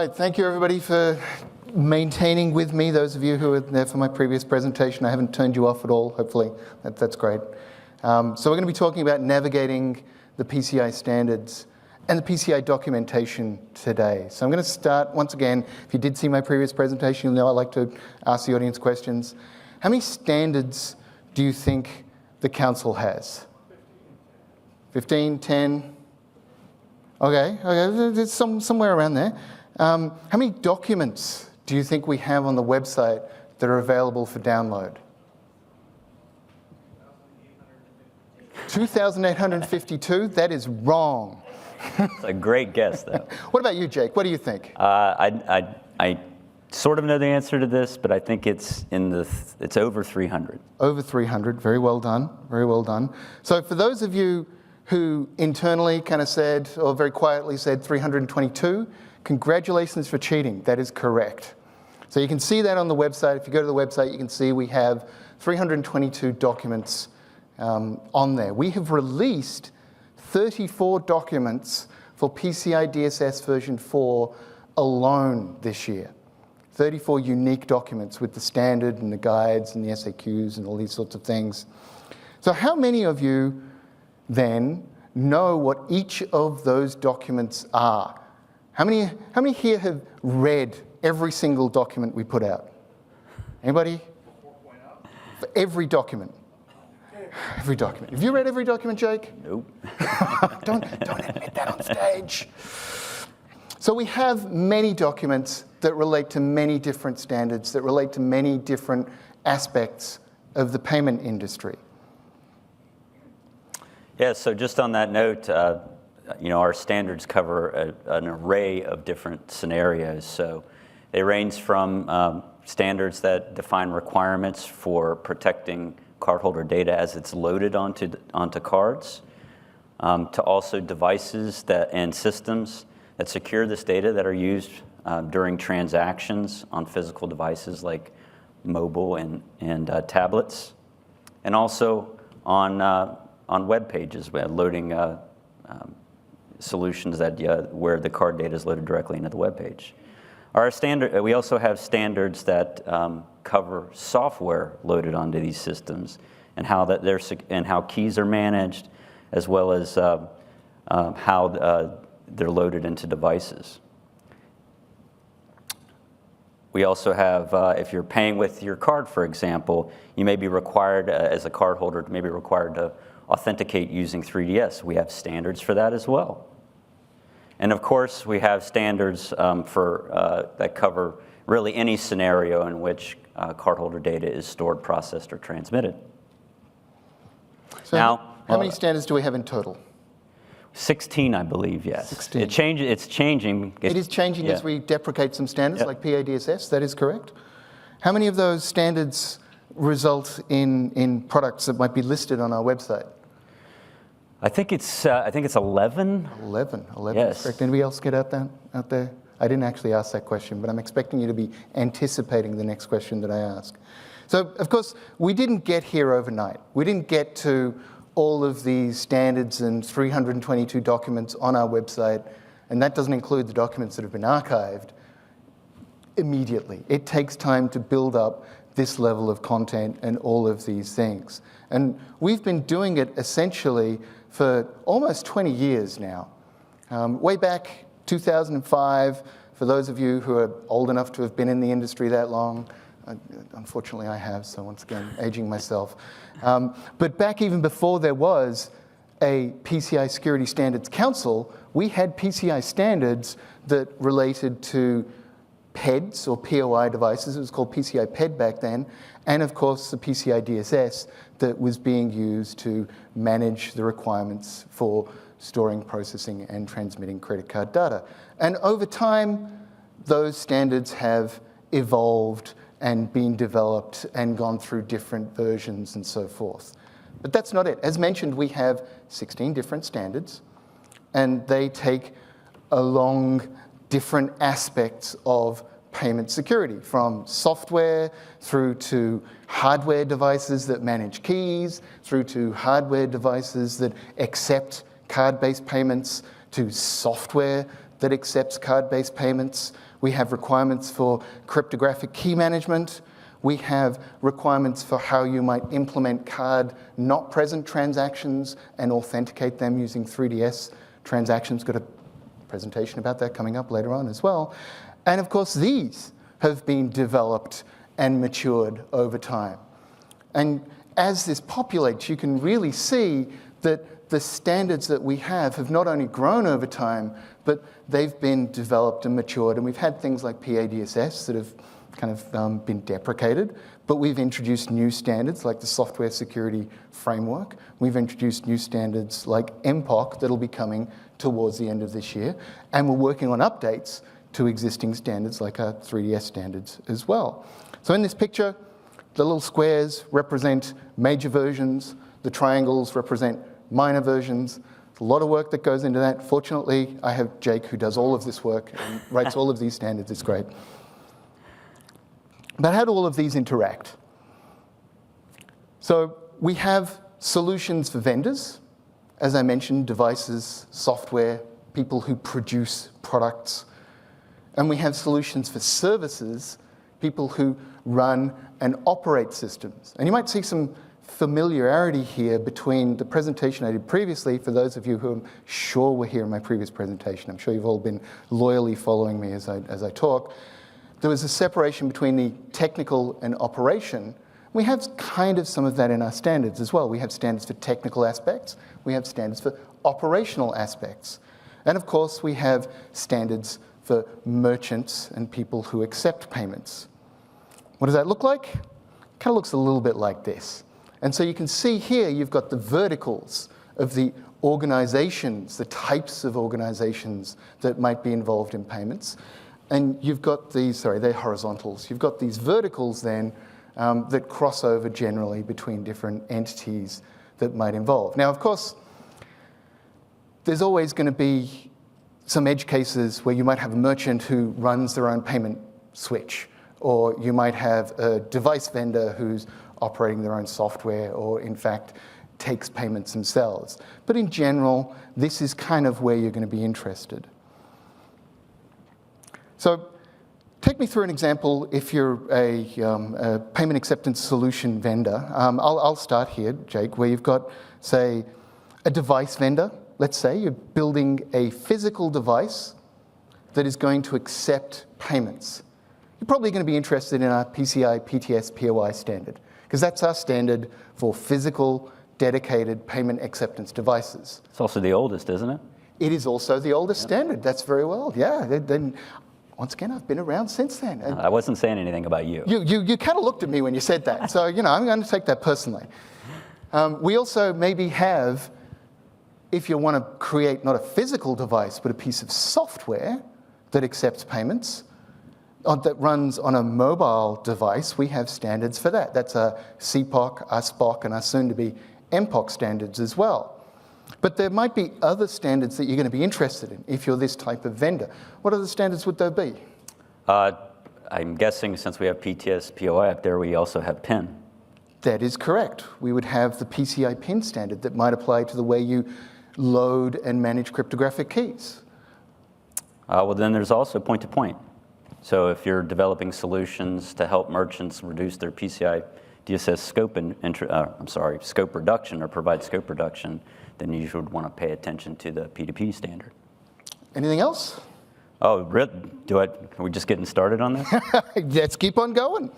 right, thank you everybody for maintaining with me. Those of you who were there for my previous presentation, I haven't turned you off at all, hopefully. That's great. So we're going to be talking about navigating the PCI standards and the PCI documentation today. So I'm going to start, once again, if you did see my previous presentation, you'll know I like to ask the audience questions. How many standards do you think the council has? 15, 10? Okay, there's somewhere around there. How many documents do you think we have on the website that are available for download? 2,852? That is wrong. It's a great guess, though. What about you, Jake? What do you think? I sort of know the answer to this, but I think it's over 300. Over 300. Very well done. Very well done. So for those of you who internally kind of said, or very quietly said 322, congratulations for cheating. That is correct. So you can see that on the website. If you go to the website, you can see we have 322 documents on there. We have released 34 documents for PCI DSS version 4 alone this year. 34 unique documents with the standard and the guides and the SAQs and all these sorts of things. So how many of you then know what each of those documents are? How many here have read every single document we put out? Anybody? For every document. Every document. Have you read every document, Jake? Nope. Don't admit that on stage. So we have many documents that relate to many different standards, that relate to many different aspects of the payment industry. Yeah, so just on that note, our standards cover an array of different scenarios. So they range from standards that define requirements for protecting cardholder data as it's loaded onto cards, to also devices and systems that secure this data that are used during transactions on physical devices like mobile and tablets, and also on web pages, loading solutions where the card data is loaded directly into the web page. We also have standards that cover software loaded onto these systems and how keys are managed, as well as how they're loaded into devices. We also have, if you're paying with your card, for example, you may be required, as a cardholder, to authenticate using 3DS. We have standards for that as well. And of course, we have standards that cover really any scenario in which cardholder data is stored, processed, or transmitted. So now, how many standards do we have in total? 16, I believe, yes. 16. It's changing. It is changing as we deprecate some standards like PADSS, that is correct. How many of those standards result in products that might be listed on our website? I think it's 11. 11 yes. Is correct. Anybody else get out there? I didn't actually ask that question, but I'm expecting you to be anticipating the next question that I ask. So, of course, we didn't get here overnight. We didn't get to all of these standards and 322 documents on our website, and that doesn't include the documents that have been archived immediately. It takes time to build up this level of content and all of these things. And we've been doing it essentially for almost 20 years now. Way back 2005, for those of you who are old enough to have been in the industry that long, unfortunately I have, so once again, aging myself. But back even before there was a PCI Security Standards Council, we had PCI standards that related to PEDs or POI devices. It was called PCI PED back then. And of course, the PCI DSS that was being used to manage the requirements for storing, processing, and transmitting credit card data. And over time, those standards have evolved and been developed and gone through different versions and so forth. But that's not it. As mentioned, we have 16 different standards, and they take along different aspects of payment security, from software through to hardware devices that manage keys, through to hardware devices that accept card-based payments, to software that accepts card-based payments. We have requirements for cryptographic key management. We have requirements for how you might implement card not present transactions and authenticate them using 3DS transactions. Got a presentation about that coming up later on as well. And of course, these have been developed and matured over time. And as this populates, you can really see that the standards that we have not only grown over time, but they've been developed and matured. And we've had things like PADSS that have kind of been deprecated, but we've introduced new standards like the Software Security Framework. We've introduced new standards like MPOC that'll be coming towards the end of this year. And we're working on updates to existing standards like our 3DS standards as well. So in this picture, the little squares represent major versions. The triangles represent minor versions. There's a lot of work that goes into that. Fortunately, I have Jake who does all of this work and writes all of these standards. It's great. But how do all of these interact? So we have solutions for vendors. As I mentioned, devices, software, people who produce products. And we have solutions for services, people who run and operate systems. And you might see some familiarity here between the presentation I did previously, for those of you who I'm sure were here in my previous presentation. I'm sure you've all been loyally following me as I talk. There was a separation between the technical and operation. We have kind of some of that in our standards as well. We have standards for technical aspects. We have standards for operational aspects. And of course, we have standards for merchants and people who accept payments. What does that look like? It kind of looks a little bit like this. And so you can see here, you've got the verticals of the organizations, the types of organizations that might be involved in payments. And you've got these, sorry, they're horizontals. You've got these verticals then that cross over generally between different entities that might involve. Now, of course, there's always going to be some edge cases where you might have a merchant who runs their own payment switch, or you might have a device vendor who's operating their own software, or in fact takes payments themselves. But in general, this is kind of where you're going to be interested. So take me through an example if you're a payment acceptance solution vendor. I'll start here, Jake, where you've got, say, a device vendor. Let's say you're building a physical device that is going to accept payments. You're probably going to be interested in our PCI PTS POI standard, because that's our standard for physical, dedicated payment acceptance devices. It's also the oldest, isn't it? It is also the oldest standard. That's very well. Yeah. Then, once again, I've been around since then. I wasn't saying anything about you. You kind of looked at me when you said that. So, I'm going to take that personally. We also maybe have, if you want to create not a physical device, but a piece of software that accepts payments, that runs on a mobile device, we have standards for that. That's our CPOC, our SPOC, and our soon-to-be MPOC standards as well. But there might be other standards that you're going to be interested in if you're this type of vendor. What other standards would there be? I'm guessing since we have PTS POI up there, we also have PIN. That is correct. We would have the PCI PIN standard that might apply to the way you load and manage cryptographic keys. Well, then there's also point-to-point. So if you're developing solutions to help merchants reduce their PCI DSS scope reduction or provide scope reduction, then you should want to pay attention to the P2P standard. Anything else? Oh, are we just getting started on this? Let's keep on going.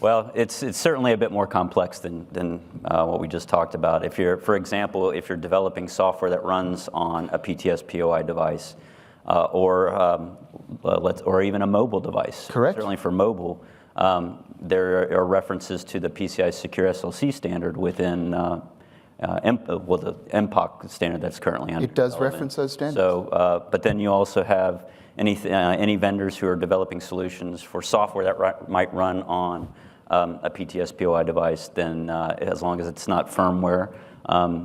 Well, it's certainly a bit more complex than what we just talked about. If you're, for example, if you're developing software that runs on a PTS POI device, or even a mobile device. Correct. Certainly for mobile, there are references to the PCI Secure SLC standard within the MPOC standard that's currently under It does development. reference those standards. So, but then you also have any vendors who are developing solutions for software that might run on a PTS POI device. Then, as long as it's not firmware,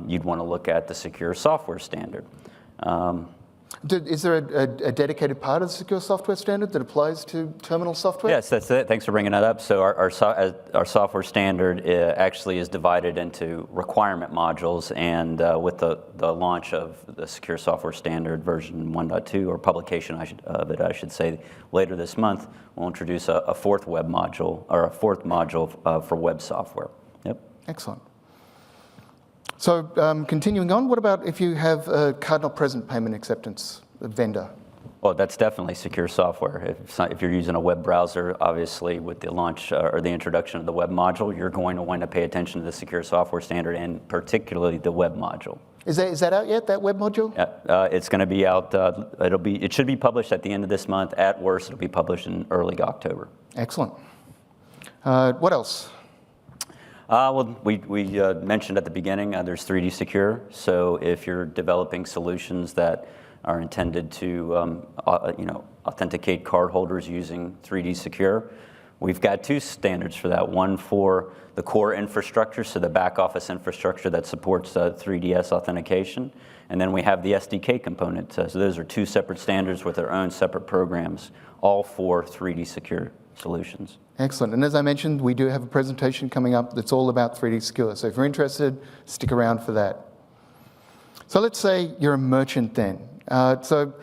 you'd want to look at the Secure Software standard. Is there a dedicated part of the secure software standard that applies to terminal software? Yes, that's it. Thanks for bringing that up. So our software standard actually is divided into requirement modules, and with the launch of the secure software standard version 1.2, or publication I should say, later this month, we'll introduce a fourth web module, or a fourth module for web software. Yep. Excellent. So continuing on, what about if you have a card-not-present payment acceptance vendor? Well, that's definitely secure software. If you're using a web browser, obviously with the launch or the introduction of the web module, you're going to want to pay attention to the secure software standard, and particularly the web module. Is that out yet, that web module? It's going to be out. It should be published at the end of this month. At worst, it'll be published in early October. Excellent. What else? Well, we mentioned at the beginning, there's 3D Secure. So if you're developing solutions that are intended to authenticate cardholders using 3D Secure, we've got two standards for that. One for the core infrastructure, so the back office infrastructure that supports 3DS authentication. And then we have the SDK component. So those are two separate standards with their own separate programs, all for 3D Secure solutions. Excellent. And as I mentioned, we do have a presentation coming up that's all about 3D Secure. So if you're interested, stick around for that. So let's say you're a merchant then. So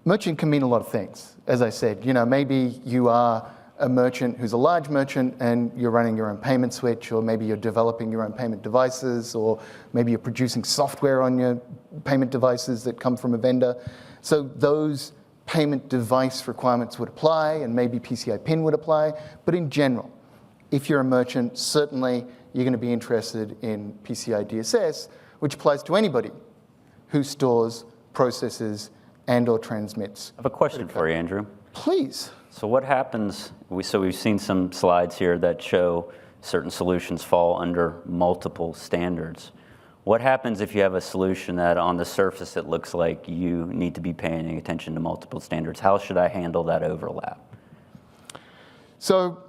merchant can mean a lot of things. As I said, maybe you are a merchant who's a large merchant and you're running your own payment switch, or maybe you're developing your own payment devices, or maybe you're producing software on your payment devices that come from a vendor. So those payment device requirements would apply, and maybe PCI PIN would apply. But in general, if you're a merchant, certainly you're going to be interested in PCI DSS, which applies to anybody who stores, processes, and/or transmits. I have a question for you, Andrew. Please. So what happens, we've seen some slides here that show certain solutions fall under multiple standards. What happens if you have a solution that on the surface it looks like you need to be paying attention to multiple standards? How should I handle that overlap? So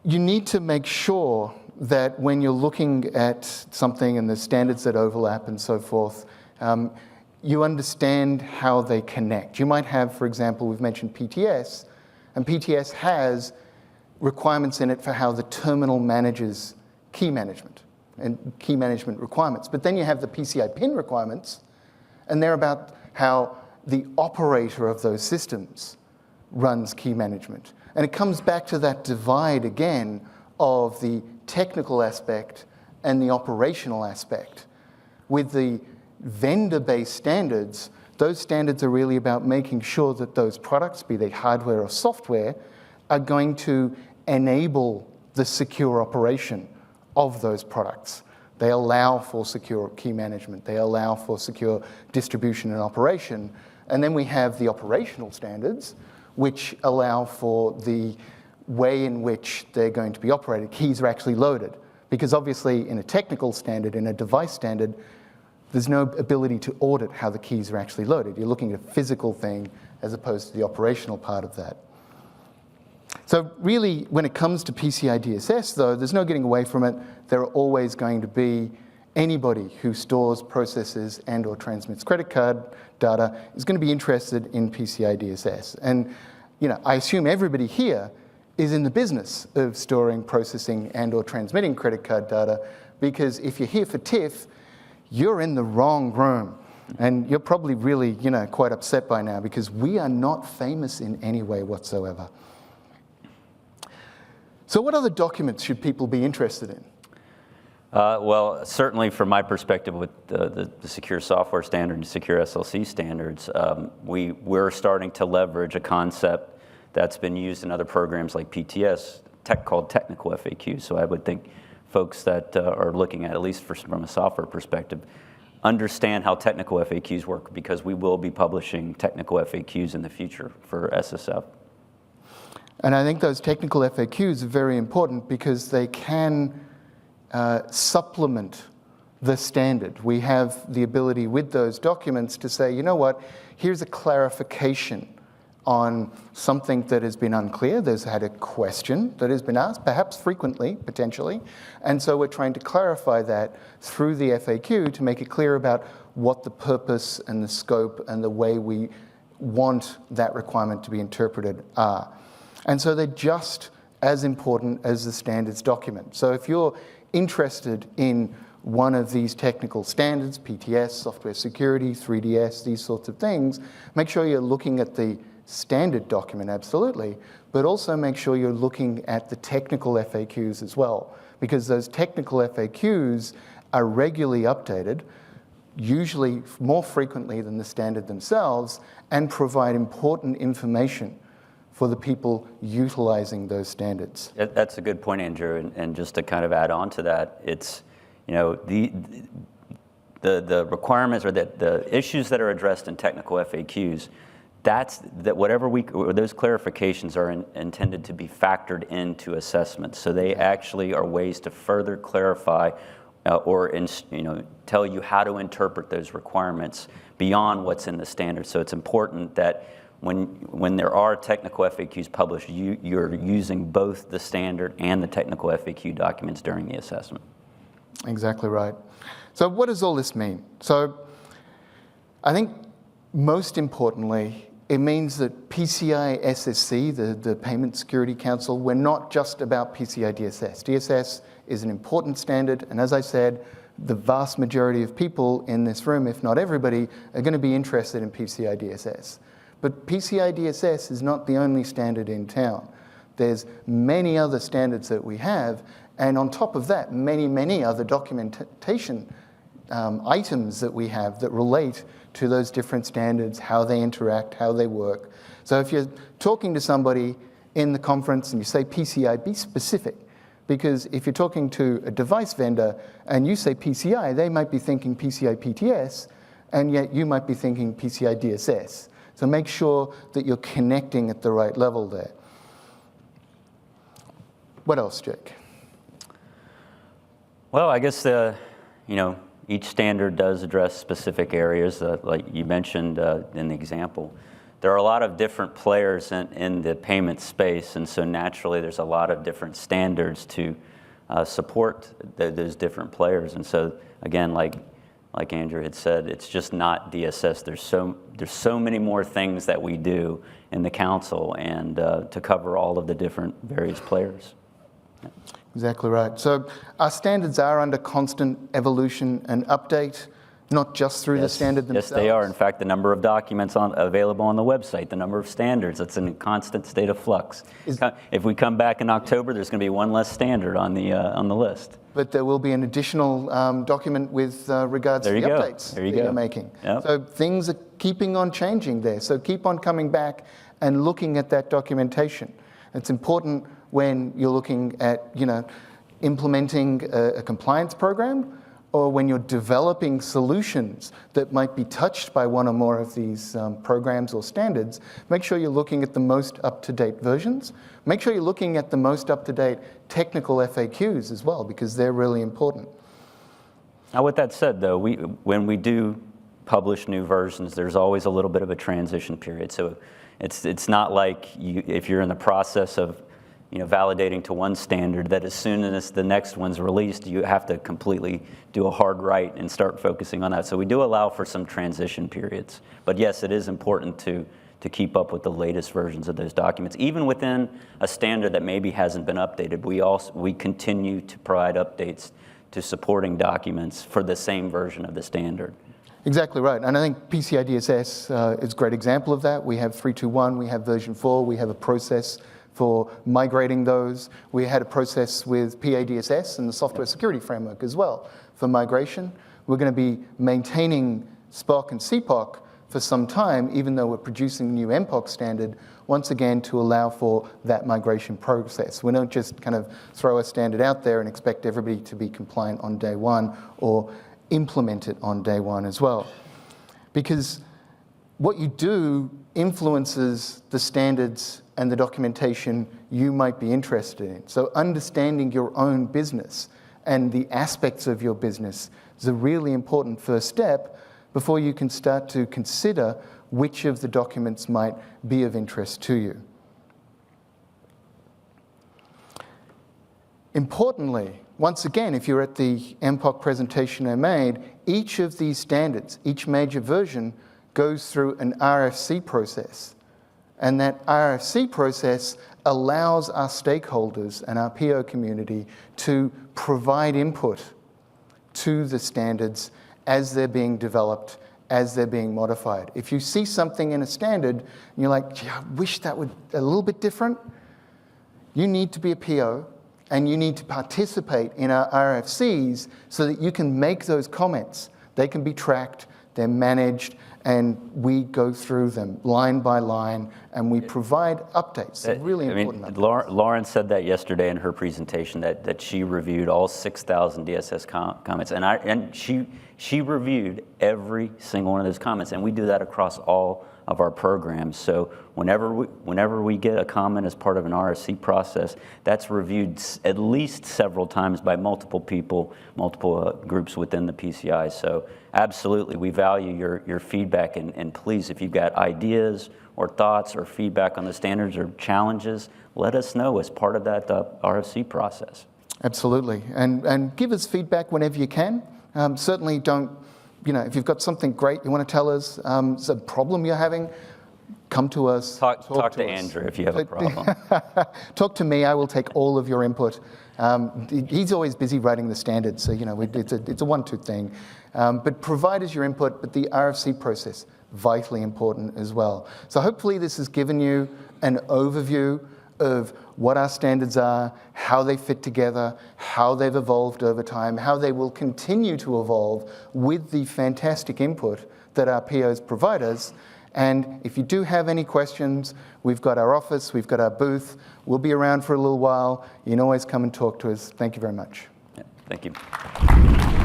you need to make sure that when you're looking at something and the standards that overlap and so forth, you understand how they connect. You might have, for example, we've mentioned PTS, and PTS has requirements in it for how the terminal manages key management and key management requirements. But then you have the PCI PIN requirements, and they're about how the operator of those systems runs key management. And it comes back to that divide again of the technical aspect and the operational aspect. With the vendor-based standards, those standards are really about making sure that those products, be they hardware or software, are going to enable the secure operation of those products. They allow for secure key management. They allow for secure distribution and operation. And then we have the operational standards, which allow for the way in which they're going to be operated. Keys are actually loaded. Because obviously in a technical standard, in a device standard, there's no ability to audit how the keys are actually loaded. You're looking at a physical thing as opposed to the operational part of that. So really, when it comes to PCI DSS, though, there's no getting away from it. There are always going to be anybody who stores, processes, and/or transmits credit card data is going to be interested in PCI DSS. And I assume everybody here is in the business of storing, processing, and/or transmitting credit card data, because if you're here for TIFF, you're in the wrong room. And you're probably really, quite upset by now, because we are not famous in any way whatsoever. So what other documents should people be interested in? Well, certainly from my perspective with the secure software standard and secure SLC standards, we're starting to leverage a concept that's been used in other programs like PTS, called technical FAQs. So I would think folks that are looking at least from a software perspective, understand how technical FAQs work, because we will be publishing technical FAQs in the future for SSF. And I think those technical FAQs are very important because they can supplement the standard. We have the ability with those documents to say, here's a clarification on something that has been unclear. There's had a question that has been asked, perhaps frequently, potentially, and so we're trying to clarify that through the FAQ to make it clear about what the purpose and the scope and the way we want that requirement to be interpreted are. And so they're just as important as the standards document. So if you're interested in one of these technical standards, PTS, software security, 3DS, these sorts of things, make sure you're looking at the standard document, absolutely, but also make sure you're looking at the technical FAQs as well, because those technical FAQs are regularly updated, usually more frequently than the standard themselves, and provide important information for the people utilizing those standards. That's a good point, Andrew, and just to kind of add on to that, it's, you know, the requirements or the issues that are addressed in technical FAQs, those clarifications are intended to be factored into assessments. So they actually are ways to further clarify or tell you how to interpret those requirements beyond what's in the standard. So it's important that when there are technical FAQs published, you're using both the standard and the technical FAQ documents during the assessment. Exactly right. So what does all this mean? So I think most importantly, it means that PCI SSC, the Payment Security Council, we're not just about PCI DSS. DSS is an important standard, and as I said, the vast majority of people in this room, if not everybody, are going to be interested in PCI DSS. But PCI DSS is not the only standard in town. There's many other standards that we have, and on top of that, many other documentation items that we have that relate to those different standards, how they interact, how they work. So if you're talking to somebody in the conference and you say PCI, be specific. Because if you're talking to a device vendor and you say PCI, they might be thinking PCI PTS, and yet you might be thinking PCI DSS. So make sure that you're connecting at the right level there. What else, Jake? Well, I guess each standard does address specific areas, like you mentioned in the example. There are a lot of different players in the payment space, and so naturally there's a lot of different standards to support those different players. And so again, like Andrew had said, it's just not DSS. There's so many more things that we do in the council and to cover all of the different various players. Yeah. Exactly right. So our standards are under constant evolution and update, not just through the standard themselves. Yes, they are. In fact, the number of documents available on the website, the number of standards, it's in a constant state of flux. If we come back in October, there's going to be one less standard on the list. But there will be an additional document with regards to the updates that you're making. Yep. So things are keeping on changing there. So keep on coming back and looking at that documentation. It's important when you're looking at, implementing a compliance program, or when you're developing solutions that might be touched by one or more of these programs or standards. Make sure you're looking at the most up-to-date versions. Make sure you're looking at the most up-to-date technical FAQs as well, because they're really important. Now, with that said, though, when we do publish new versions, there's always a little bit of a transition period. So it's not like if you're in the process of validating to one standard, that as soon as the next one's released, you have to completely do a hard right and start focusing on that. So we do allow for some transition periods. But yes, it is important to keep up with the latest versions of those documents. Even within a standard that maybe hasn't been updated, we continue to provide updates to supporting documents for the same version of the standard. Exactly right. And I think PCI DSS is a great example of that. We have 3.2.1, we have version 4, we have a process for migrating those. We had a process with PADSS and the software security framework as well for migration. We're going to be maintaining SPOC and CPOC for some time, even though we're producing a new MPOC standard, once again to allow for that migration process. We don't just kind of throw a standard out there and expect everybody to be compliant on day one or implement it on day one as well. Because what you do influences the standards and the documentation you might be interested in. So understanding your own business and the aspects of your business is a really important first step before you can start to consider which of the documents might be of interest to you. Importantly, once again, if you're at the MPOC presentation I made, each of these standards, each major version, goes through an RFC process. And that RFC process allows our stakeholders and our PO community to provide input to the standards as they're being developed, as they're being modified. If you see something in a standard and you're like, gee, I wish that would a little bit different, you need to be a PO and you need to participate in our RFCs so that you can make those comments. They can be tracked, they're managed, and we go through them line by line, and we provide updates, really important updates. Lauren said that yesterday in her presentation, that she reviewed all 6,000 DSS comments, and she reviewed every single one of those comments, and we do that across all of our programs. So whenever we get a comment as part of an RFC process, that's reviewed at least several times by multiple people, multiple groups within the PCI. So absolutely, we value your feedback, and please, if you've got ideas or thoughts or feedback on the standards or challenges, let us know as part of that RFC process. Absolutely, and give us feedback whenever you can. Certainly don't, if you've got something great you want to tell us, it's a problem you're having, come to us. Talk to Andrew if you have a problem. Talk to me, I will take all of your input. He's always busy writing the standards, so it's a 1-2 thing. But provide us your input, but the RFC process, vitally important as well. So hopefully this has given you an overview of what our standards are, how they fit together, how they've evolved over time, how they will continue to evolve with the fantastic input that our POs provide us. And if you do have any questions, we've got our office, we've got our booth. We'll be around for a little while. You can always come and talk to us. Thank you very much. Yeah, thank you.